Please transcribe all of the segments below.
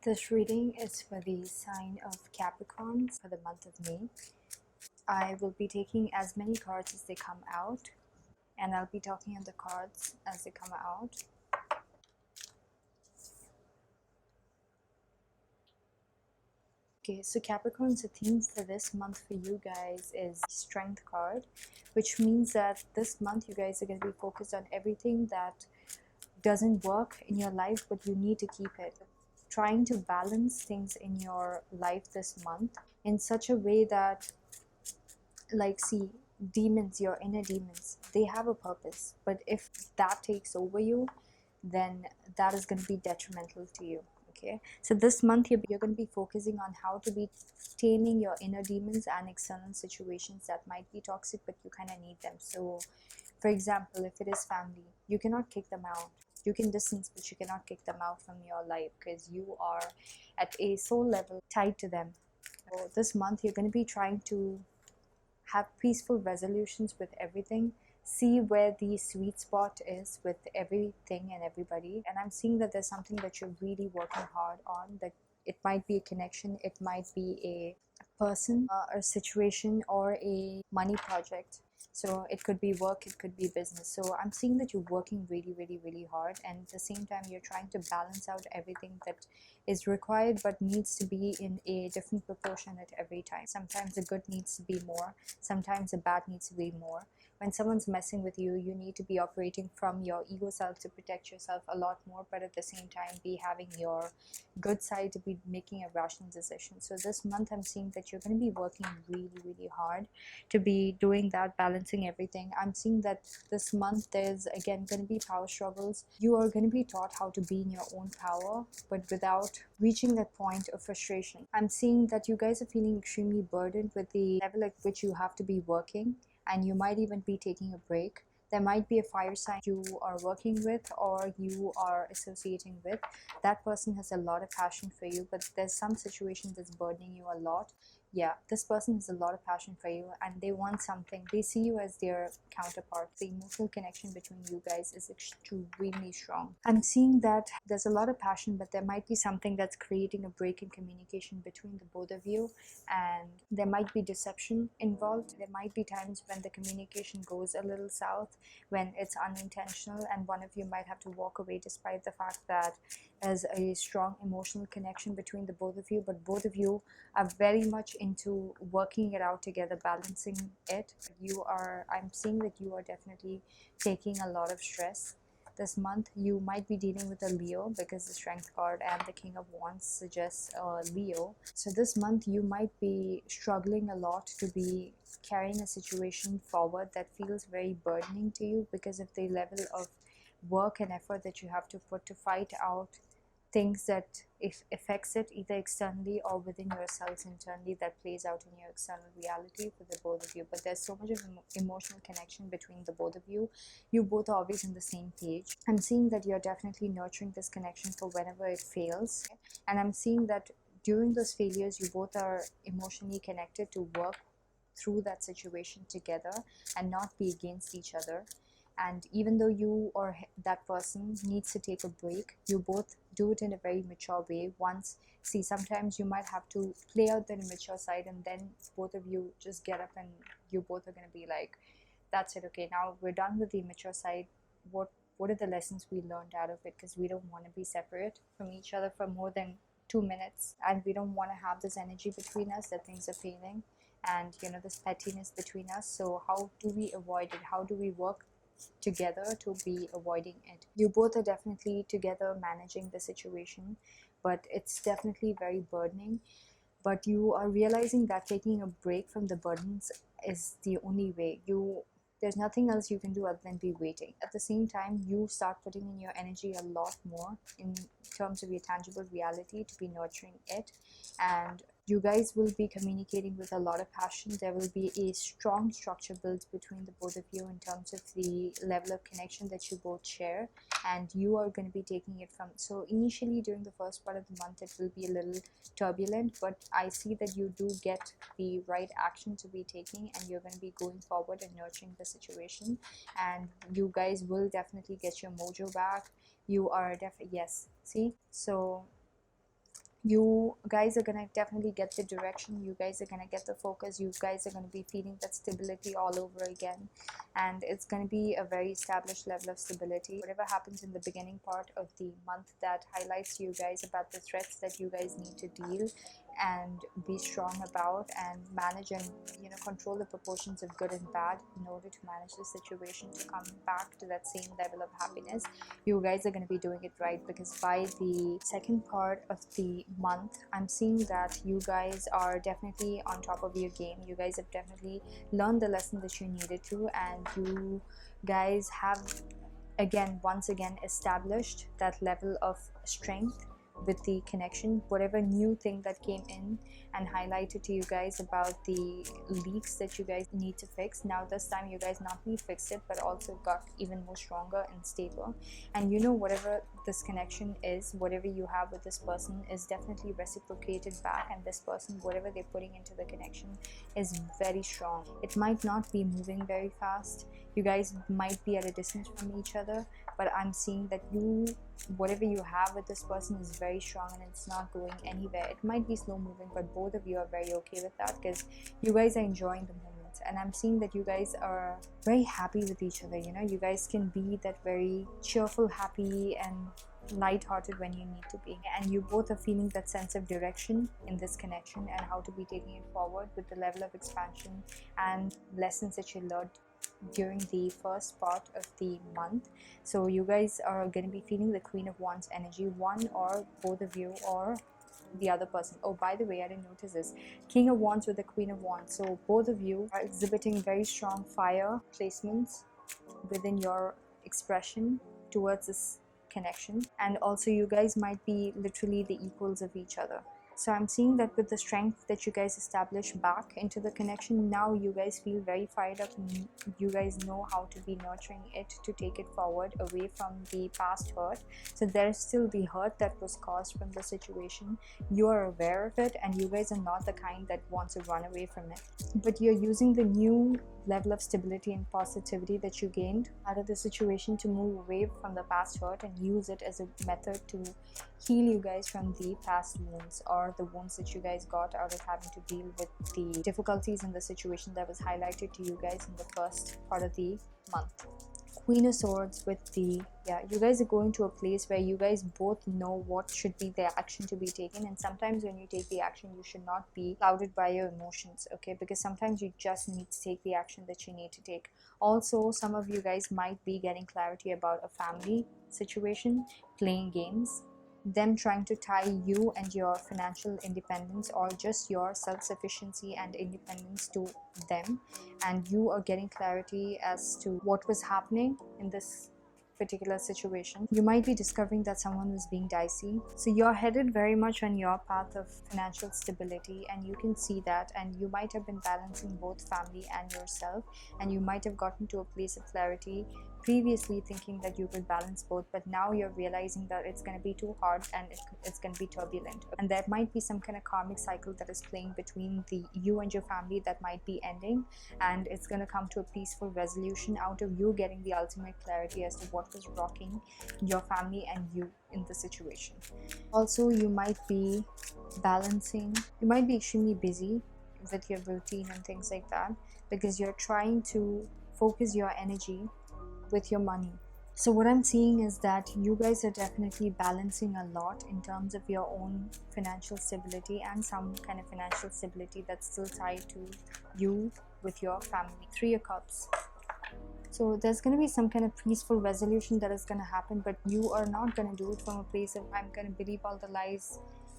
This reading is for the sign of Capricorn for the month of May. I will be taking as many cards as they come out, and I'll be talking on the cards as they come out. Okay, so Capricorn's the theme for this month for you guys is Strength card, which means that this month you guys are going to be focused on everything that doesn't work in your life, but you need to keep it. Trying to balance things in your life this month in such a way that, like, see, demons, your inner demons, they have a purpose, but if that takes over you, then that is going to be detrimental to you. Okay, so this month you're going to be focusing on how to be taming your inner demons and external situations that might be toxic, but you kind of need them. So for example, if it is family, you cannot kick them out. You can distance, but you cannot kick them out from your life because you are at a soul level tied to them. So this month you're going to be trying to have peaceful resolutions with everything, see where the sweet spot is with everything and everybody. And I'm seeing that there's something that you're really working hard on, that it might be a connection, it might be a person, a situation, or a money project. So it could be work, it could be business. So I'm seeing that you're working really hard, and at the same time you're trying to balance out everything that is required but needs to be in a different proportion at every time. Sometimes the good needs to be more, sometimes the bad needs to be more. When someone's messing with you, you need to be operating from your ego self to protect yourself a lot more, but at the same time be having your good side to be making a rational decision. So this month I'm seeing that you're going to be working really hard to be doing that, balancing everything. I'm seeing that this month there's again going to be power struggles. You are going to be taught how to be in your own power, but without reaching that point of frustration. I'm seeing that you guys are feeling extremely burdened with the level at which you have to be working, and you might even be taking a break. There might be a fire sign you are working with or you are associating with. That person has a lot of passion for you, but there's some situation that's burdening you a lot. Yeah, this person has a lot of passion for you and they want something. They see you as their counterpart. The emotional connection between you guys is extremely strong. I'm seeing that there's a lot of passion, but there might be something that's creating a break in communication between the both of you, and there might be deception involved. There might be times when the communication goes a little south, when it's unintentional, and one of you might have to walk away despite the fact that there's a strong emotional connection between the both of you, but both of you are very much into working it out together, balancing it. I'm seeing that you are definitely taking a lot of stress this month. You might be dealing with a Leo because the Strength card and the King of Wands suggests Leo. So this month you might be struggling a lot to be carrying a situation forward that feels very burdening to you because of the level of work and effort that you have to put to fight out things that if affects it either externally or within yourselves internally, that plays out in your external reality for the both of you. But there's so much of emotional connection between the both of you. You both are always on the same page. I'm seeing that you're definitely nurturing this connection for whenever it fails, and I'm seeing that during those failures you both are emotionally connected to work through that situation together and not be against each other. And even though you or that person needs to take a break, you both do it in a very mature way. Sometimes you might have to play out the immature side, and then both of you just get up and you both are going to be like, that's it, okay, now we're done with the immature side. What are the lessons we learned out of it? Because we don't want to be separate from each other for more than 2 minutes, and we don't want to have this energy between us that things are failing, and this pettiness between us. So how do we avoid it? How do we work together to be avoiding it? You both are definitely together managing the situation, but it's definitely very burdening. But you are realizing that taking a break from the burdens is the only way. There's nothing else you can do other than be waiting. At the same time, you start putting in your energy a lot more in terms of your tangible reality to be nurturing it, and you guys will be communicating with a lot of passion. There will be a strong structure built between the both of you in terms of the level of connection that you both share, and you are going to be taking it from. So initially during the first part of the month it will be a little turbulent, but I see that you do get the right action to be taking, and you're going to be going forward and nurturing the situation, and you guys will definitely get your mojo back. You are yes, see, so You guys are gonna definitely get the direction, you guys are gonna get the focus, you guys are gonna be feeling that stability all over again, and it's gonna be a very established level of stability. Whatever happens in the beginning part of the month that highlights to you guys about the threats that you guys need to deal and be strong about and manage, and control the proportions of good and bad in order to manage the situation to come back to that same level of happiness, you guys are going to be doing it right. Because by the second part of the month, I'm seeing that you guys are definitely on top of your game, you guys have definitely learned the lesson that you needed to, and you guys have once again established that level of strength with the connection. Whatever new thing that came in and highlighted to you guys about the leaks that you guys need to fix, now this time you guys not only fixed it but also got even more stronger and stable. And whatever this connection is, whatever you have with this person is definitely reciprocated back, and this person, whatever they're putting into the connection is very strong. It might not be moving very fast, you guys might be at a distance from each other, but I'm seeing that whatever you have with this person is very strong and it's not going anywhere. It might be slow moving, but both of you are very okay with that because you guys are enjoying the moment. And I'm seeing that you guys are very happy with each other. You guys can be that very cheerful, happy and light-hearted when you need to be, and you both are feeling that sense of direction in this connection and how to be taking it forward with the level of expansion and lessons that you learned during the first part of the month. So you guys are going to be feeling the Queen of Wands energy, one or both of you or the other person. Oh, by the way, I didn't notice this. King of Wands with the Queen of Wands. So both of you are exhibiting very strong fire placements within your expression towards this connection, and also you guys might be literally the equals of each other. So I'm seeing that with the strength that you guys establish back into the connection, now you guys feel very fired up and you guys know how to be nurturing it to take it forward away from the past hurt. So there's still the hurt that was caused from the situation. You are aware of it and you guys are not the kind that wants to run away from it. But you're using the new level of stability and positivity that you gained out of the situation to move away from the past hurt and use it as a method to heal you guys from the past wounds or the wounds that you guys got out of having to deal with the difficulties in the situation that was highlighted to you guys in the first part of the month. Queen of Swords with the, you guys are going to a place where you guys both know what should be the action to be taken, and sometimes when you take the action you should not be clouded by your emotions, okay, because sometimes you just need to take the action that you need to take. Also, some of you guys might be getting clarity about a family situation, playing games, them trying to tie you and your financial independence or just your self-sufficiency and independence to them, and you are getting clarity as to what was happening in this particular situation. You might be discovering that someone was being dicey, so you're headed very much on your path of financial stability, and you can see that, and you might have been balancing both family and yourself, and you might have gotten to a place of clarity previously thinking that you could balance both, but now you're realizing that it's going to be too hard and it's going to be turbulent, and there might be some kind of karmic cycle that is playing between you and your family that might be ending, and it's going to come to a peaceful resolution out of you getting the ultimate clarity as to what was rocking your family and you in the situation. Also, you might be extremely busy with your routine and things like that because you're trying to focus your energy with your money. So what I'm seeing is that you guys are definitely balancing a lot in terms of your own financial stability and some kind of financial stability that's still tied to you with your family. Three of Cups. So there's going to be some kind of peaceful resolution that is going to happen, but you are not going to do it from a place of I'm going to believe all the lies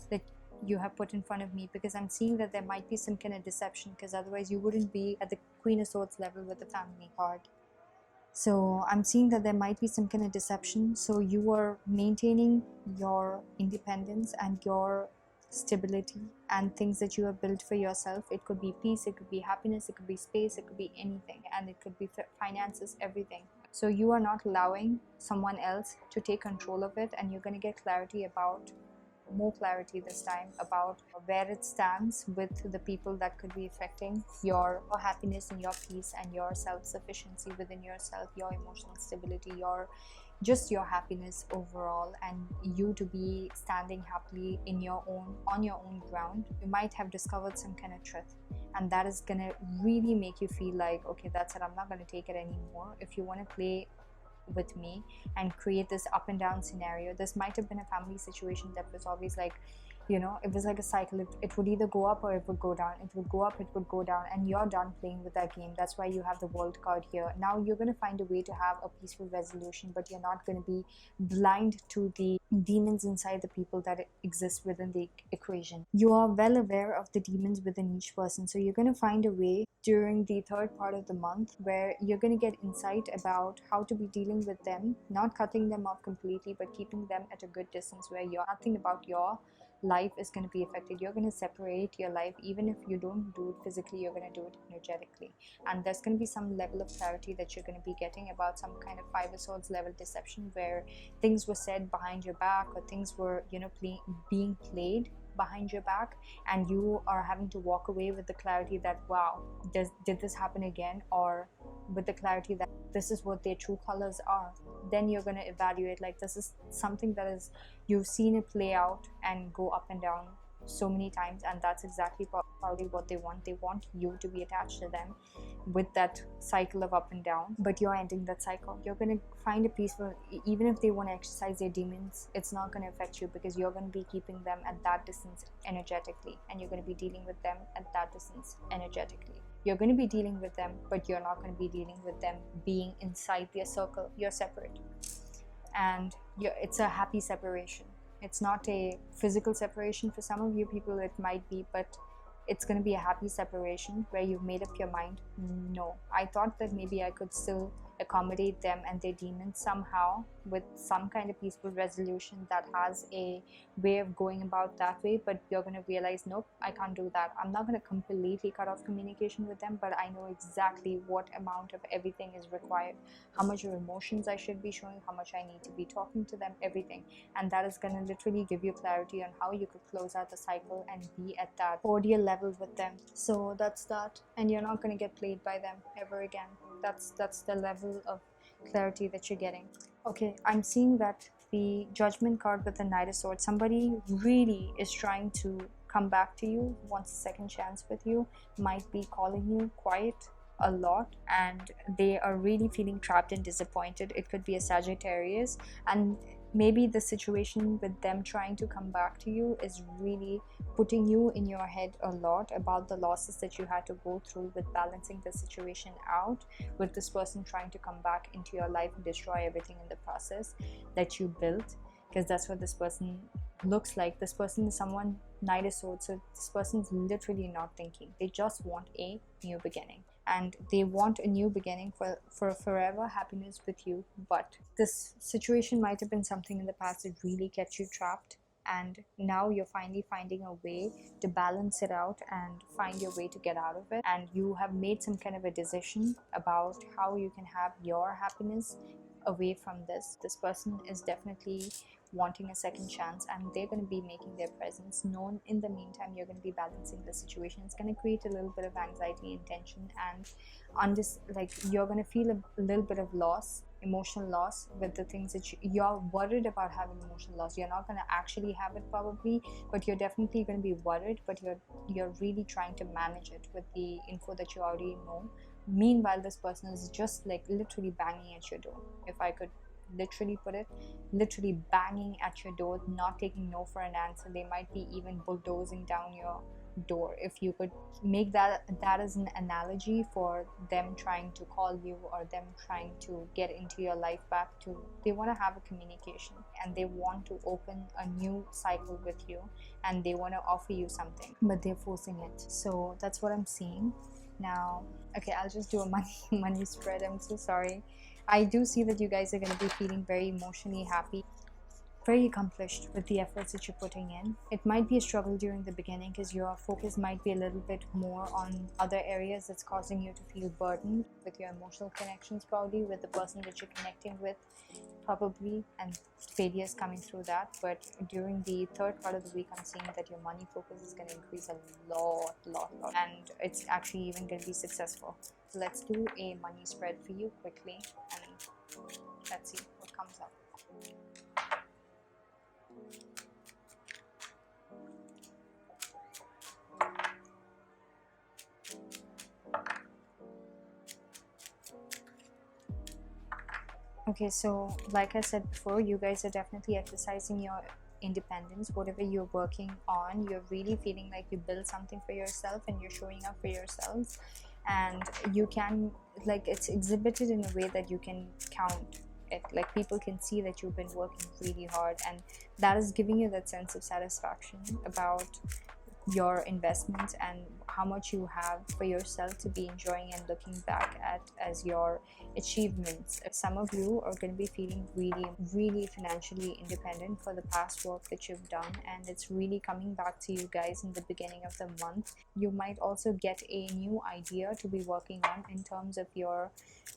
that you have put in front of me, because I'm seeing that there might be some kind of deception, because otherwise you wouldn't be at the Queen of Swords level with the family card. So I'm seeing that there might be some kind of deception. So you are maintaining your independence and your stability and things that you have built for yourself. It could be peace, it could be happiness, it could be space, it could be anything, and it could be finances, everything. So you are not allowing someone else to take control of it, and you're going to get clarity about more clarity this time about where it stands with the people that could be affecting your happiness and your peace and your self-sufficiency within yourself, your emotional stability, your just your happiness overall, and you to be standing happily in your own on your own ground. You might have discovered some kind of truth, and that is gonna really make you feel like, okay, that's it, I'm not gonna take it anymore. If you want to play with me and create this up and down scenario, this might have been a family situation that was always like, it was like a cycle. It would either go up or it would go down. It would go up, it would go down, and you're done playing with that game. That's why you have the world card here. Now you're going to find a way to have a peaceful resolution, but you're not going to be blind to the demons inside the people that exist within the equation. You are well aware of the demons within each person, so you're going to find a way during the third part of the month where you're going to get insight about how to be dealing with them, not cutting them off completely, but keeping them at a good distance where you're nothing about your life is going to be affected. You're going to separate your life. Even if you don't do it physically, you're going to do it energetically, and there's going to be some level of clarity that you're going to be getting about some kind of Five of Swords level deception where things were said behind your back, or things were being played behind your back, and you are having to walk away with the clarity that, wow, did this happen again, or with the clarity that this is what their true colors are. Then you're going to evaluate, like, this is something that is, you've seen it play out and go up and down so many times, and that's exactly probably what they want. They want you to be attached to them with that cycle of up and down, but you're ending that cycle. You're going to find a peaceful, even if they want to exercise their demons, it's not going to affect you, because you're going to be keeping them at that distance energetically, and you're going to be dealing with them at that distance energetically. You're going to be dealing with them, but you're not going to be dealing with them being inside their circle. You're separate, and it's a happy separation. It's not a physical separation. For some of you people it might be, but it's going to be a happy separation where you've made up your mind, no, I thought that maybe I could still accommodate them and their demons somehow with some kind of peaceful resolution that has a way of going about that way, but you're going to realize, nope, I can't do that. I'm not going to completely cut off communication with them, but I know exactly what amount of everything is required, how much of emotions I should be showing, how much I need to be talking to them, everything. And that is going to literally give you clarity on how you could close out the cycle and be at that cordial level with them. So that's that, and you're not going to get played by them ever again. That's the level of clarity that you're getting. Okay, I'm seeing that the Judgment card with the Knight of Swords, somebody really is trying to come back to you, wants a second chance with you, might be calling you quiet a lot, and they are really feeling trapped and disappointed. It could be a Sagittarius, and maybe the situation with them trying to come back to you is really putting you in your head a lot about the losses that you had to go through with balancing the situation out, with this person trying to come back into your life and destroy everything in the process that you built, because that's what this person looks like. This person is someone, Knight of Swords, so this person's literally not thinking. They just want a new beginning, and they want a new beginning for forever happiness with you. But this situation might have been something in the past that really kept you trapped, and now you're finally finding a way to balance it out and find your way to get out of it, and you have made some kind of a decision about how you can have your happiness away from this. This person is definitely wanting a second chance, and they're going to be making their presence known. In the meantime, you're going to be balancing the situation. It's going to create a little bit of anxiety and tension, and on this, like, you're going to feel a little bit of loss, emotional loss with the things that you're worried about having emotional loss. You're not going to actually have it probably, but you're definitely going to be worried, but you're really trying to manage it with the info that you already know. Meanwhile, this person is just like literally banging at your door, if I could literally put it, literally banging at your door, not taking no for an answer. They might be even bulldozing down your door. If you could make that as an analogy for them trying to call you, or them trying to get into your life back, to they want to have a communication, and they want to open a new cycle with you, and they want to offer you something, but they're forcing it. So that's what I'm seeing now. Okay, I'll just do a money spread. I'm so sorry. I do see that you guys are going to be feeling very emotionally happy very accomplished with the efforts that you're putting in. It might be a struggle during the beginning because your focus might be a little bit more on other areas that's causing you to feel burdened with your emotional connections, probably with the person that you're connecting with, probably, and failures coming through that. But during the third part of the week, I'm seeing that your money focus is going to increase a lot, and it's actually even going to be successful. So let's do a money spread for you quickly, and let's see what comes up. Okay, so like I said before, you guys are definitely exercising your independence. Whatever you're working on, you're really feeling like you build something for yourself and you're showing up for yourselves, and you can, like, it's exhibited in a way that you can count it. Like, people can see that you've been working really hard, and that is giving you that sense of satisfaction about your investments and how much you have for yourself to be enjoying and looking back at as your achievements. Some of you are going to be feeling really financially independent for the past work that you've done, and it's really coming back to you guys in the beginning of the month. You might also get a new idea to be working on in terms of your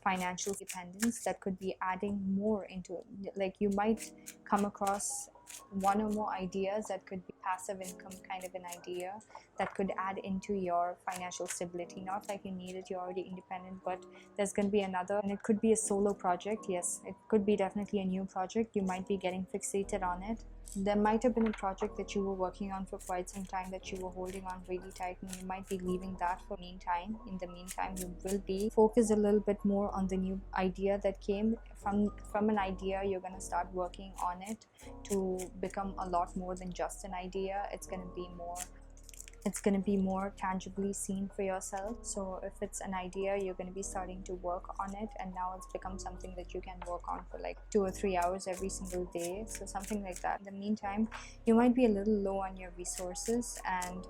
financial independence that could be adding more into it. Like, you might come across one or more ideas that could be passive income kind of an idea that could add into your financial stability. Not like you need it, you're already independent, but there's going to be another, and it could be a solo project. Yes, it could be definitely a new project. You might be getting fixated on it. There might have been a project that you were working on for quite some time that you were holding on really tight, and you might be leaving that for meantime. In the meantime, you will be focused a little bit more on the new idea that came from an idea. You're going to start working on it to become a lot more than just an idea. It's going to be more tangibly seen for yourself. So if it's an idea, you're going to be starting to work on it, and now it's become something that you can work on for like 2 or 3 hours every single day. So something like that. In the meantime, you might be a little low on your resources, and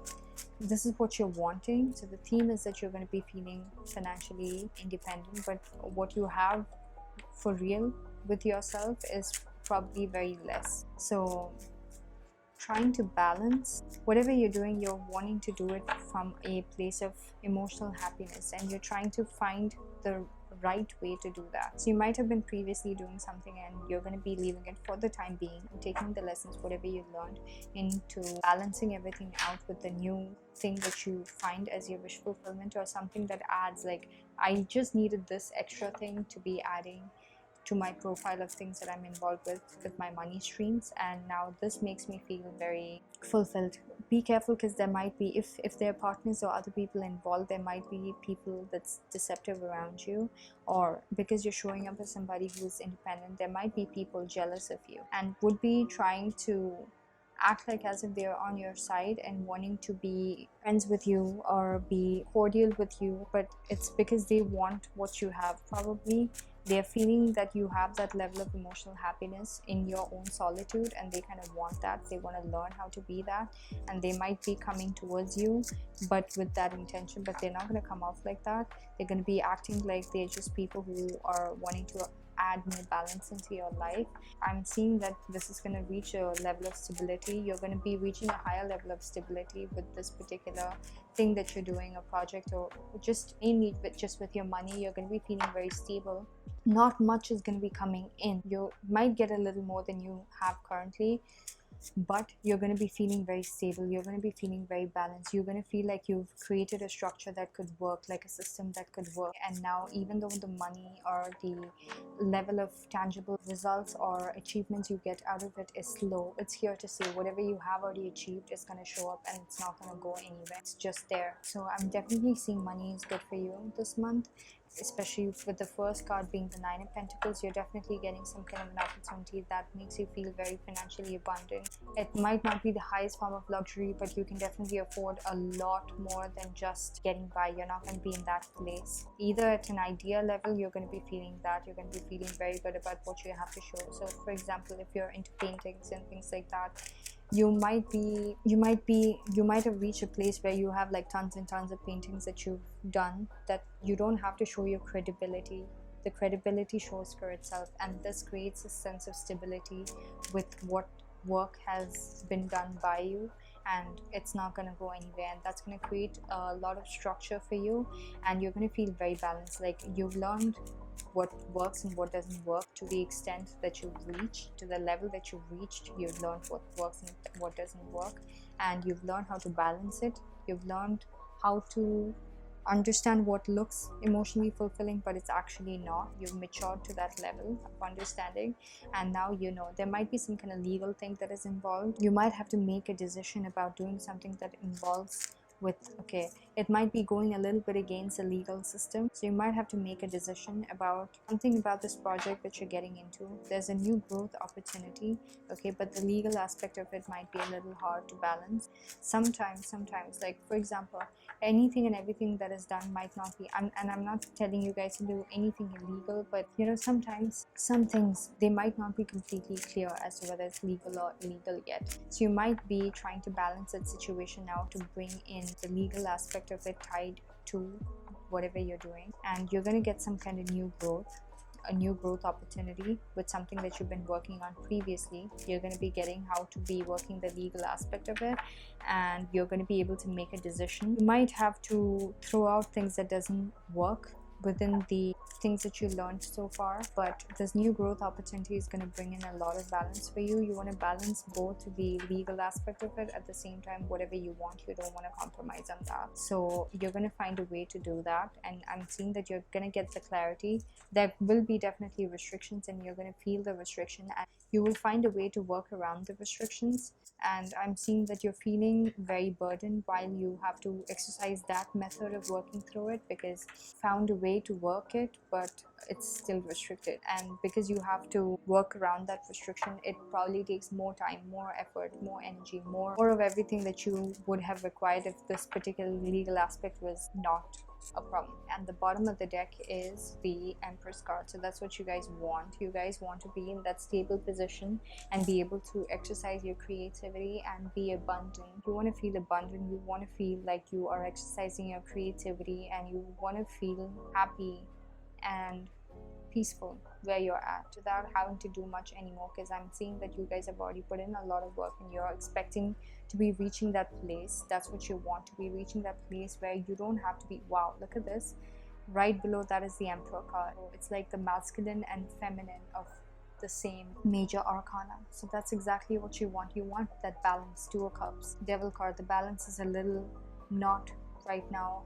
this is what you're wanting. So the theme is that you're going to be feeling financially independent, but what you have for real with yourself is probably very less. So trying to balance whatever you're doing, you're wanting to do it from a place of emotional happiness, and you're trying to find the right way to do that. So you might have been previously doing something and you're going to be leaving it for the time being and taking the lessons, whatever you learned, into balancing everything out with the new thing that you find as your wish fulfillment, or something that adds, like, I just needed this extra thing to be adding to my profile of things that I'm involved with my money streams, and now this makes me feel very fulfilled. Be careful, because there might be, if there are partners or other people involved, there might be people that's deceptive around you, or because you're showing up as somebody who's independent, there might be people jealous of you and would be trying to act like as if they're on your side and wanting to be friends with you or be cordial with you, but it's because they want what you have. Probably they're feeling that you have that level of emotional happiness in your own solitude, and they kind of want that. They want to learn how to be that, and they might be coming towards you but with that intention, but they're not going to come off like that. They're going to be acting like they're just people who are wanting to add more balance into your life. I'm seeing that this is going to reach a level of stability. You're going to be reaching a higher level of stability with this particular thing that you're doing, a project, or just mainly with your money. You're going to be feeling very stable. Not much is going to be coming in. You might get a little more than you have currently, but you're going to be feeling very stable. You're going to be feeling very balanced. You're going to feel like you've created a structure that could work, like a system that could work. And now, even though the money or the level of tangible results or achievements you get out of it is slow, it's here to stay. Whatever you have already achieved is going to show up, and it's not going to go anywhere. It's just there. So I'm definitely seeing money is good for you this month, especially with the first card being the Nine of Pentacles. You're definitely getting some kind of an opportunity that makes you feel very financially abundant. It might not be the highest form of luxury, but you can definitely afford a lot more than just getting by. You're not going to be in that place. Either at an idea level, you're going to be feeling that. You're going to be feeling very good about what you have to show. So for example, if you're into paintings and things like that, you might have reached a place where you have like tons and tons of paintings that you've done, that you don't have to show your credibility the credibility shows for itself, and this creates a sense of stability with what work has been done by you, and it's not going to go anywhere, and that's going to create a lot of structure for you, and you're going to feel very balanced. Like, you've learned what works and what doesn't work to the extent that you've reached, to the level that you've reached. You've learned what works and what doesn't work, and you've learned how to balance it. You've learned how to understand what looks emotionally fulfilling but it's actually not. You've matured to that level of understanding, and now you know there might be some kind of legal thing that is involved. You might have to make a decision about doing something that involves with, okay, it might be going a little bit against the legal system, so you might have to make a decision about something about this project that you're getting into. There's a new growth opportunity, okay, but the legal aspect of it might be a little hard to balance. Sometimes, like for example, anything and everything that is done might not be, and I'm not telling you guys to do anything illegal, but you know, sometimes some things, they might not be completely clear as to whether it's legal or illegal yet, so you might be trying to balance that situation now to bring in the legal aspect of it tied to whatever you're doing, and you're going to get some kind of new growth, a new growth opportunity with something that you've been working on previously. You're going to be getting how to be working the legal aspect of it, and you're going to be able to make a decision. You might have to throw out things that doesn't work within the things that you learned so far, but this new growth opportunity is going to bring in a lot of balance for you. You want to balance both the legal aspect of it, at the same time whatever you want, you don't want to compromise on that, so you're going to find a way to do that, and I'm seeing that you're going to get the clarity. There will be definitely restrictions, and you're going to feel the restriction, and you will find a way to work around the restrictions, and I'm seeing that you're feeling very burdened while you have to exercise that method of working through it, because you found a way to work it but it's still restricted, and because you have to work around that restriction, it probably takes more time, more effort, more energy, more of everything that you would have required if this particular legal aspect was not a problem. And the bottom of the deck is the Empress card, so that's what you guys want. You guys want to be in that stable position and be able to exercise your creativity and be abundant. You want to feel abundant, you want to feel like you are exercising your creativity, and you want to feel happy and peaceful where you're at without having to do much anymore, because I'm seeing that you guys have already put in a lot of work and you're expecting to be reaching that place. That's what you want, to be reaching that place where you don't have to be, wow, look at this, right below that is the Emperor card. It's like the masculine and feminine of the same major arcana, so that's exactly what you want. You want that balance. Two of Cups, Devil card, the balance is a little not right now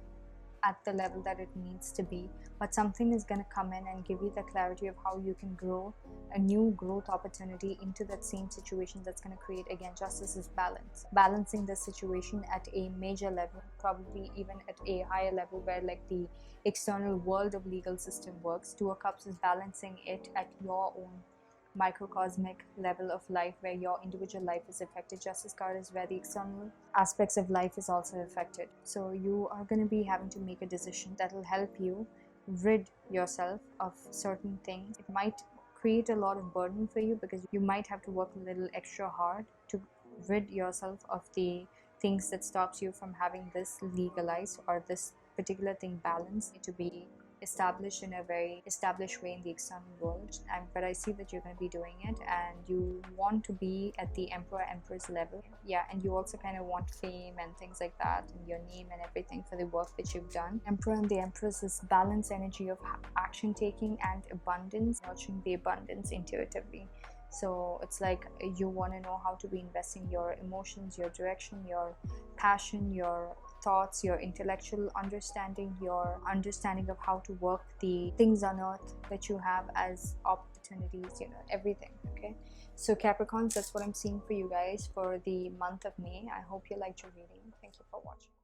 at the level that it needs to be, but something is going to come in and give you the clarity of how you can grow a new growth opportunity into that same situation. That's going to create, again, Justice is balance, balancing the situation at a major level, probably even at a higher level where like the external world of legal system works. Two of Cups is balancing it at your own microcosmic level of life where your individual life is affected. Justice card is where the external aspects of life is also affected, so you are going to be having to make a decision that will help you rid yourself of certain things. It might create a lot of burden for you because you might have to work a little extra hard to rid yourself of the things that stops you from having this legalized or this particular thing balanced to be established in a very established way in the external world. But I see that you're going to be doing it, and you want to be at the Empress level. Yeah, and you also kind of want fame and things like that, and your name and everything for the work that you've done. Emperor and the Empress is balance energy of action taking and abundance, nurturing the abundance intuitively. So it's like you want to know how to be investing your emotions, your direction, your passion, your thoughts, your intellectual understanding, your understanding of how to work the things on earth that you have as opportunities, you know, everything. Okay, so Capricorns, that's what I'm seeing for you guys for the month of May. I hope you liked your reading. Thank you for watching.